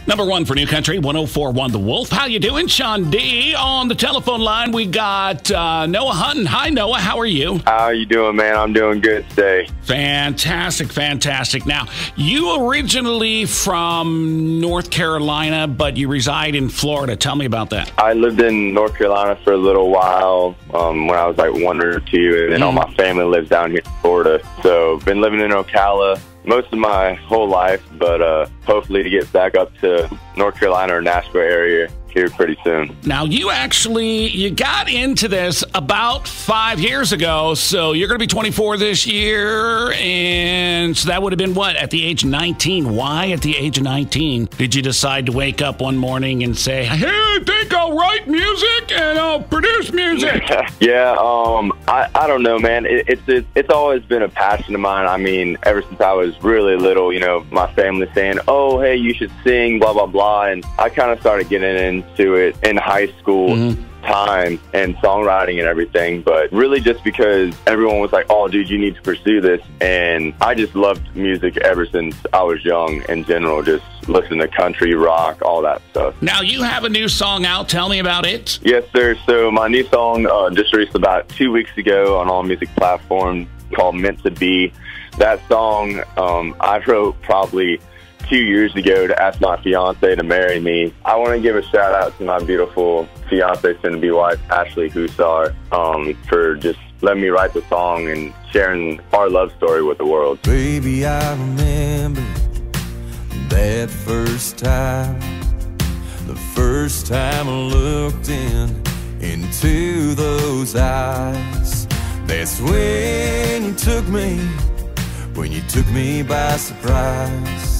Number one for New Country, 104.1 The Wolf. How you doing? Sean D. On the telephone line, we got Noah Hutton. Hi, Noah. How are you? How you doing, man? I'm doing good today. Fantastic, fantastic. Now, you originally from North Carolina, but you reside in Florida. Tell me about that. I lived in North Carolina for a little while when I was like 1 or 2, and then all my family lives down here in Florida. So, been living in Ocala most of my whole life, but hopefully to get back up to North Carolina or Nashville area here pretty soon. Now, you got into this about 5 years ago, so you're going to be 24 this year, and so that would have been what, at the age of 19? Why at the age of 19 did you decide to wake up one morning and say, hey, I think I'll write music and I'll produce music? Yeah, I don't know, man. It's always been a passion of mine. I mean, ever since I was really little, you know, my family saying, oh, hey, you should sing, blah, blah, blah, and I kind of started getting into it in high school time and songwriting and everything, but really just because everyone was like, oh, dude, you need to pursue this, and I just loved music ever since I was young in general, just listening to country, rock, all that stuff. Now, you have a new song out. Tell me about it. Yes, sir. So my new song just released about 2 weeks ago on all music platforms called Meant to Be. That song I wrote probably 2 years ago to ask my fiance to marry me. I want to give a shout out to my beautiful fiance, soon-to-be wife, Ashley Hussar, for just letting me write the song and sharing our love story with the world. Baby, I remember that first time, the first time I looked into those eyes. That's when you took me by surprise.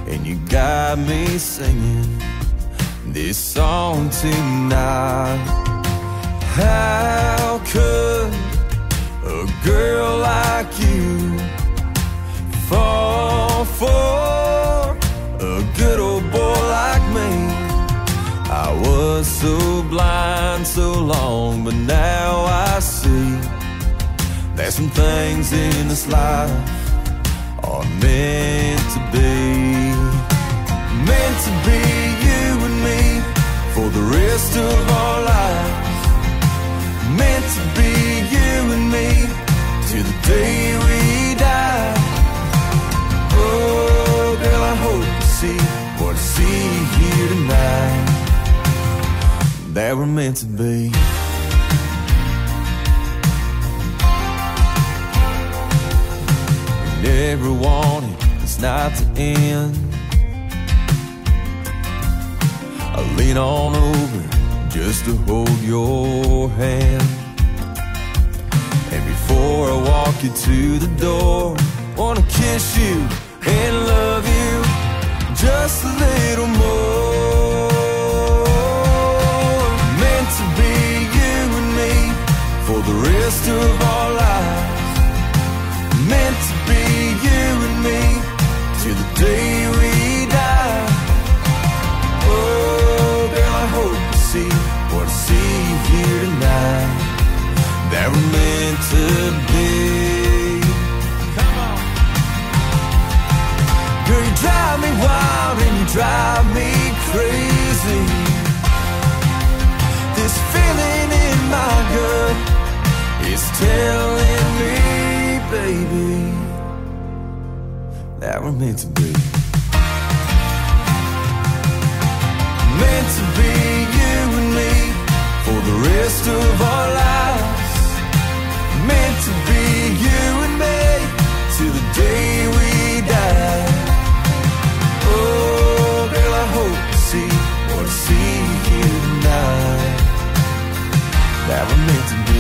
And you got me singing this song tonight. How could a girl like you fall for a good old boy like me? I was so blind so long, but now I see that some things in this life are meant to be. Meant to be you and me for the rest of our lives. Meant to be you and me till the day we die. Oh, girl, I hope you see what I see here tonight, that we're meant to be. Never wanted this night to end. I lean on over just to hold your hand, and before I walk you to the door, wanna kiss you and love you just a little more. Meant to be you and me for the rest of our lives. Meant to be you and me till the day we die. Oh, girl, I hope you see what I see here tonight, that we're meant to be. Come on. Girl, you drive me wild and you drive me crazy. This feeling in my gut is telling me, baby, that we're meant to be. Meant to be you and me for the rest of our lives. Meant to be you and me till the day we die. Oh, girl, I hope you see what I see here tonight, that we're meant to be.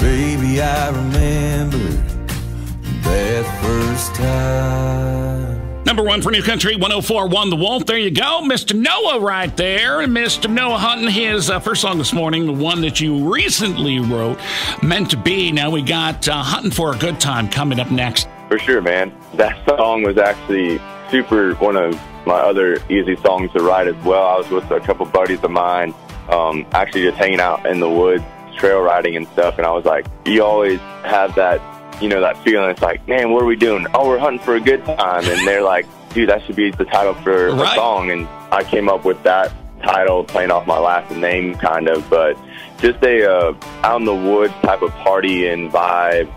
Baby, I remember that first time. Number one for New Country, 104.1 The Wolf. There you go. Mr. Noah right there. And Mr. Noah Hutton, his first song this morning, the one that you recently wrote, Meant to Be. Now we got Hunting for a Good Time coming up next. For sure, man. That song was actually one of my other easy songs to write as well. I was with a couple buddies of mine, actually just hanging out in the woods, trail riding and stuff, and I was like, you always have that you know, that feeling. It's like, man, what are we doing? Oh, we're hunting for a good time. And they're like, dude, that should be the title for a song. And I came up with that title playing off my last name, kind of, but just a out in the woods type of party and vibe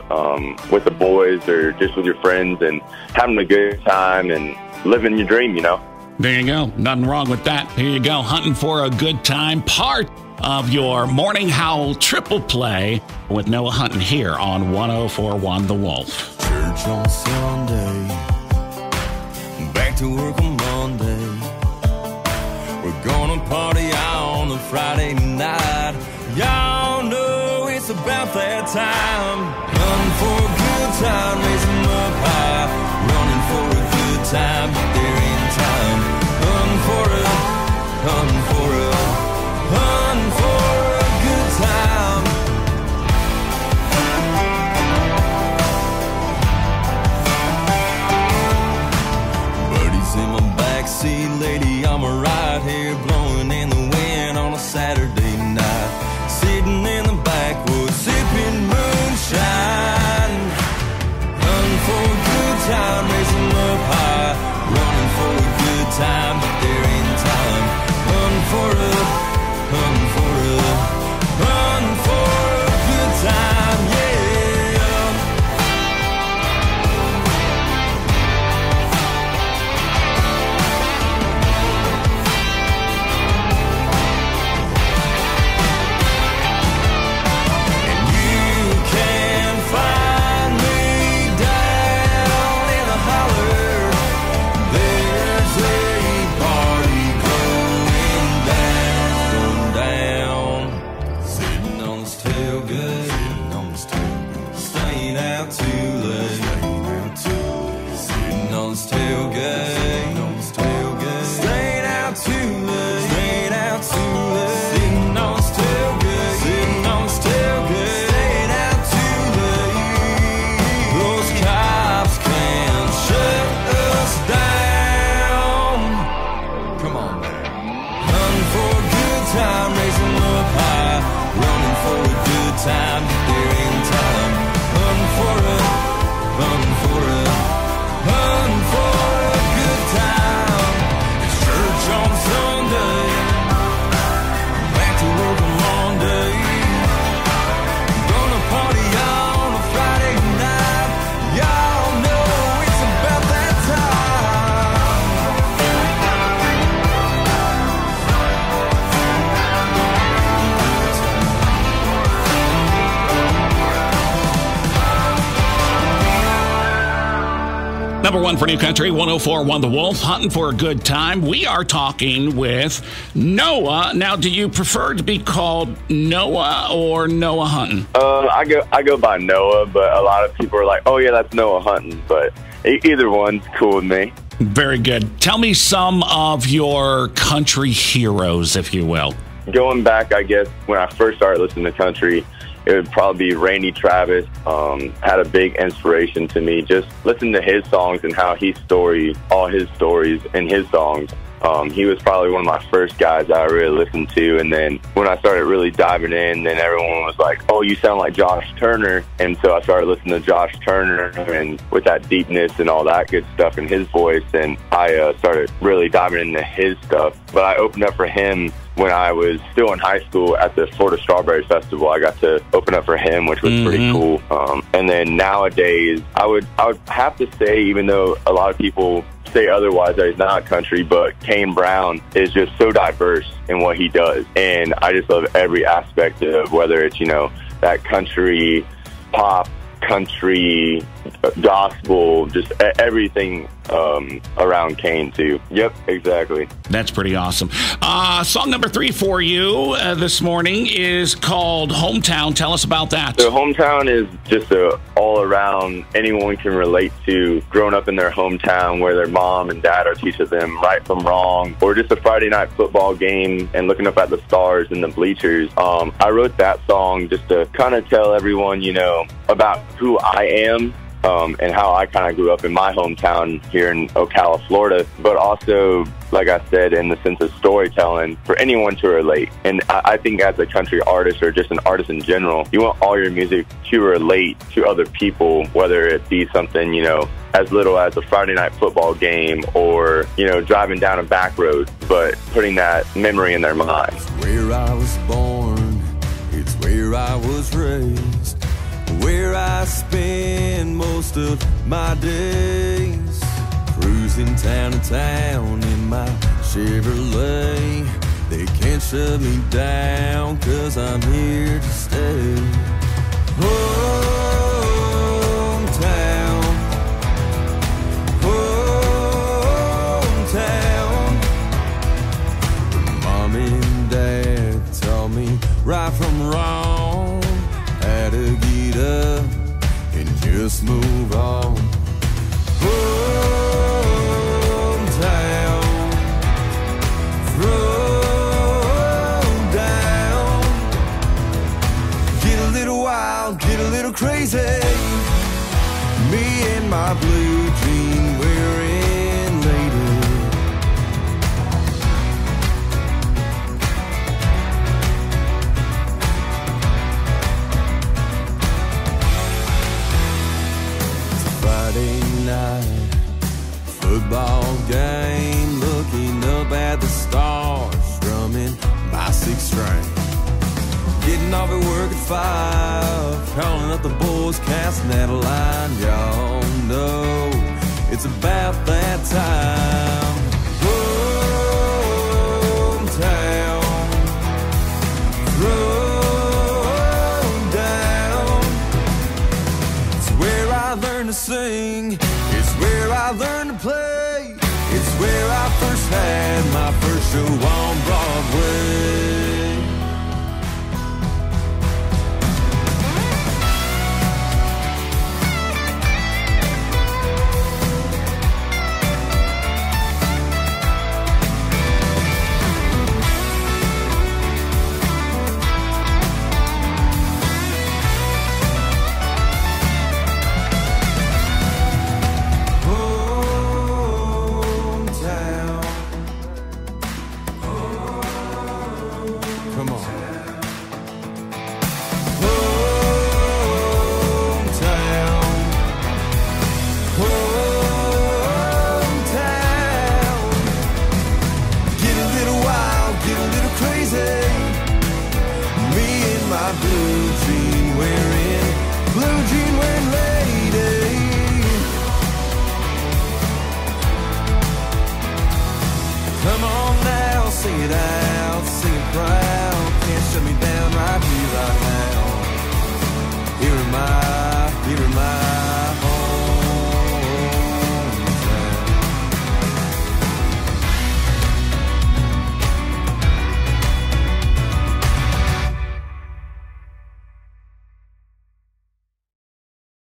with the boys or just with your friends and having a good time and living your dream, you know. There you go. Nothing wrong with that. Here you go. Hunting for a good time. Part of your Morning Howl triple play with Noah Hunton here on 104.1 The Wolf. Church on Sunday, back to work on Monday. We're gonna party on a Friday night. Y'all know it's about that time. Hunting for a good time, raising up high. Running for a good time, but there ain't time. Hunting for a good time. Buddies in my backseat, lady, I'm right here blowing in the wind on a Saturday night. Sitting in the backwoods, sipping moonshine. Hunting for a good time, raising up high. Running for a good time, but there ain't time. Hunting for a good time, yeah. Number one for New Country, 104.1 The Wolf, hunting for a good time. We are talking with Noah. Now, do you prefer to be called Noah or Noah Hunton? I go by Noah, but a lot of people are like, oh, yeah, that's Noah Hunton. But either one's cool with me. Very good. Tell me some of your country heroes, if you will. Going back, I guess, when I first started listening to country, it would probably be Randy Travis. Had a big inspiration to me. Just listening to his songs and how he stories, all his stories in his songs. He was probably one of my first guys that I really listened to. And then when I started really diving in, then everyone was like, oh, you sound like Josh Turner. And so I started listening to Josh Turner and with that deepness and all that good stuff in his voice. And I started really diving into his stuff. But I opened up for him when I was still in high school at the Florida Strawberry Festival. I got to open up for him, which was pretty cool. And then nowadays, I would have to say, even though a lot of people say otherwise, that he's not country, but Kane Brown is just so diverse in what he does. And I just love every aspect of whether it's, you know, that country, pop, country, gospel, just everything around Kane too. Yep, exactly. That's pretty awesome. Song number 3 for you this morning is called Hometown. Tell us about that. So Hometown is just a all around, anyone can relate to growing up in their hometown where their mom and dad are teaching them right from wrong, or just a Friday night football game and looking up at the stars in the bleachers. I wrote that song just to kind of tell everyone, you know, about who I am and how I kind of grew up in my hometown here in Ocala, Florida, but also, like I said, in the sense of storytelling for anyone to relate. And I think as a country artist or just an artist in general, you want all your music to relate to other people, whether it be something, you know, as little as a Friday night football game or, you know, driving down a back road, but putting that memory in their mind. It's where I was born, it's where I was raised, where I spend most of my days, cruising town to town in my Chevrolet. They can't shut me down 'cause I'm here to stay. Hometown, hometown. Mom and Dad taught me right from wrong, how to get up and just move on. Hometown, throw down, get a little wild, get a little crazy. Me and my blue jean wearing lady. Friday night football game, looking up at the stars, strumming my 6th string. Getting off at work at 5, calling up the boys, casting that line. Y'all know it's about that time. Hometown, throw down. It's where I learned to sing, it's where I learned to play, it's where I first had my first show on Broadway.